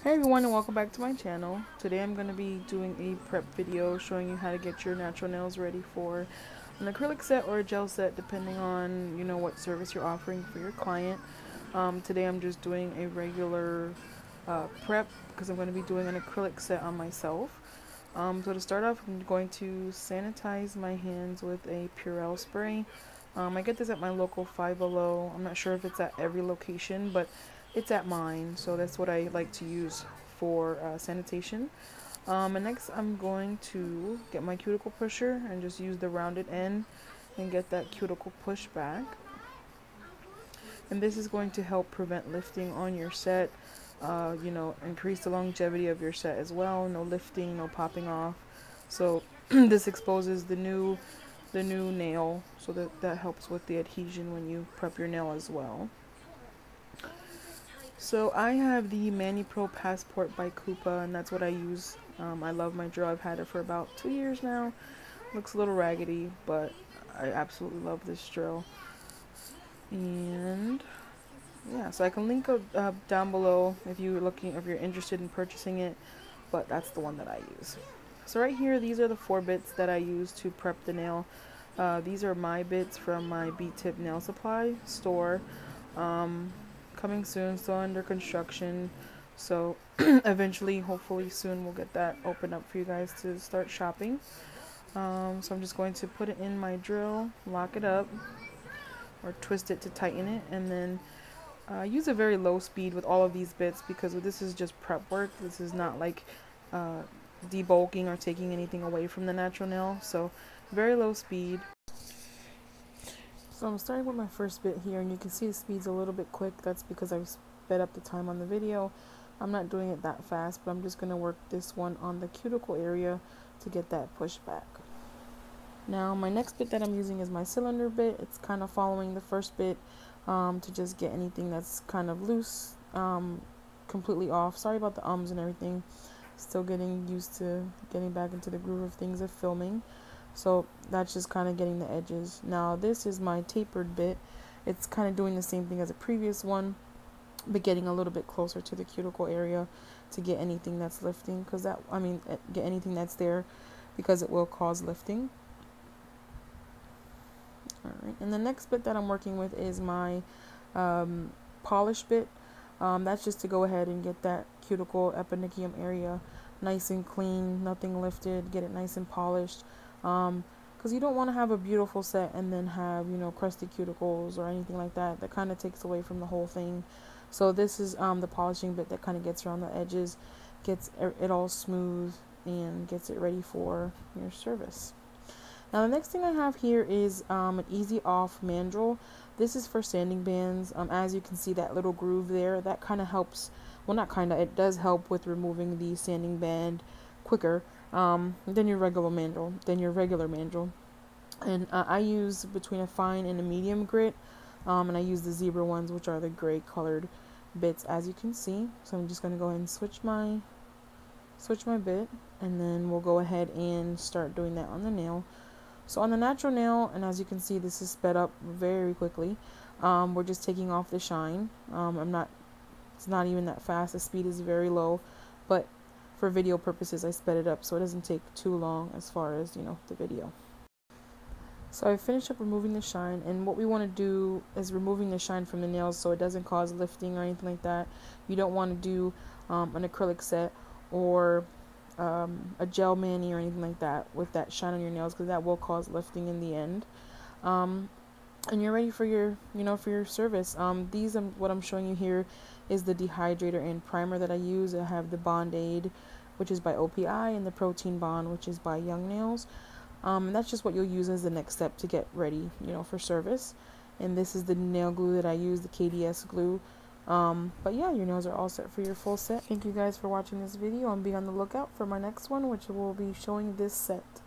Hey everyone, and welcome back to my channel. Today I'm going to be doing a prep video showing you how to get your natural nails ready for an acrylic set or a gel set, depending on what service you're offering for your client. Today I'm just doing a regular prep because I'm going to be doing an acrylic set on myself. So to start off, I'm going to sanitize my hands with a Purell spray. I get this at my local Five Below. I'm not sure if it's at every location, but it's at mine, so that's what I like to use for sanitation. And next I'm going to get my cuticle pusher and just use the rounded end and get that cuticle push back. And this is going to help prevent lifting on your set, increase the longevity of your set as well. No lifting, no popping off. So this exposes the new nail, so that helps with the adhesion when you prep your nail as well. So I have the ManiPro Passport by Coupa, and that's what I use. I love my drill. I've had it for about 2 years now. Looks a little raggedy, but I absolutely love this drill. And yeah, so I can link down below if you're interested in purchasing it, but that's the one that I use. So right here, these are the 4 bits that I use to prep the nail. These are my bits from my B-Tip nail supply store. Coming soon, still under construction, so eventually, hopefully soon, we'll get that open up for you guys to start shopping. So I'm just going to put it in my drill, lock it up, or twist it to tighten it, and then use a very low speed with all of these bits, because this is just prep work. This is not like debulking or taking anything away from the natural nail, so very low speed. So I'm starting with my first bit here, and you can see the speed's a little bit quick. That's because I've sped up the time on the video. I'm not doing it that fast, but I'm just going to work this one on the cuticle area to get that push back. Now my next bit that I'm using is my cylinder bit. It's kind of following the first bit to just get anything that's kind of loose completely off. Sorry about the ums and everything. Still getting used to getting back into the groove of things of filming. So that's just kind of getting the edges. Now this is my tapered bit. It's kind of doing the same thing as a previous one, but getting a little bit closer to the cuticle area to get anything that's lifting, get anything that's there, because it will cause lifting. Alright, and the next bit that I'm working with is my polish bit. That's just to go ahead and get that cuticle eponychium area nice and clean, nothing lifted, get it nice and polished. Because you don't want to have a beautiful set and then have crusty cuticles or anything like that. That kind of takes away from the whole thing. So this is the polishing bit that kind of gets around the edges, gets it all smooth, and gets it ready for your service. Now the next thing I have here is an easy off mandrel. This is for sanding bands. As you can see, that little groove there, that kind of helps. Well, not kind of, it does help with removing the sanding band quicker than your regular mandrel. And I use between a fine and a medium grit, and I use the zebra ones, which are the gray colored bits, as you can see. So I'm just going to go ahead and switch my bit, and then we'll go ahead and start doing that on the nail. So on the natural nail, and as you can see, this is sped up very quickly. We're just taking off the shine. It's not even that fast. The speed is very low, but for video purposes, I sped it up so it doesn't take too long as far as, the video. So I finished up removing the shine, and what we want to do is removing the shine from the nails so it doesn't cause lifting or anything like that. You don't want to do an acrylic set or a gel mani or anything like that with that shine on your nails, because that will cause lifting in the end. And you're ready for your service. What I'm showing you here is the dehydrator and primer that I use. I have the Bond Aid, which is by OPI, and the Protein Bond, which is by Young Nails. And that's just what you'll use as the next step to get ready, for service. And this is the nail glue that I use, the KDS glue. But yeah, your nails are all set for your full set. Thank you guys for watching this video, and be on the lookout for my next one, which will be showing this set.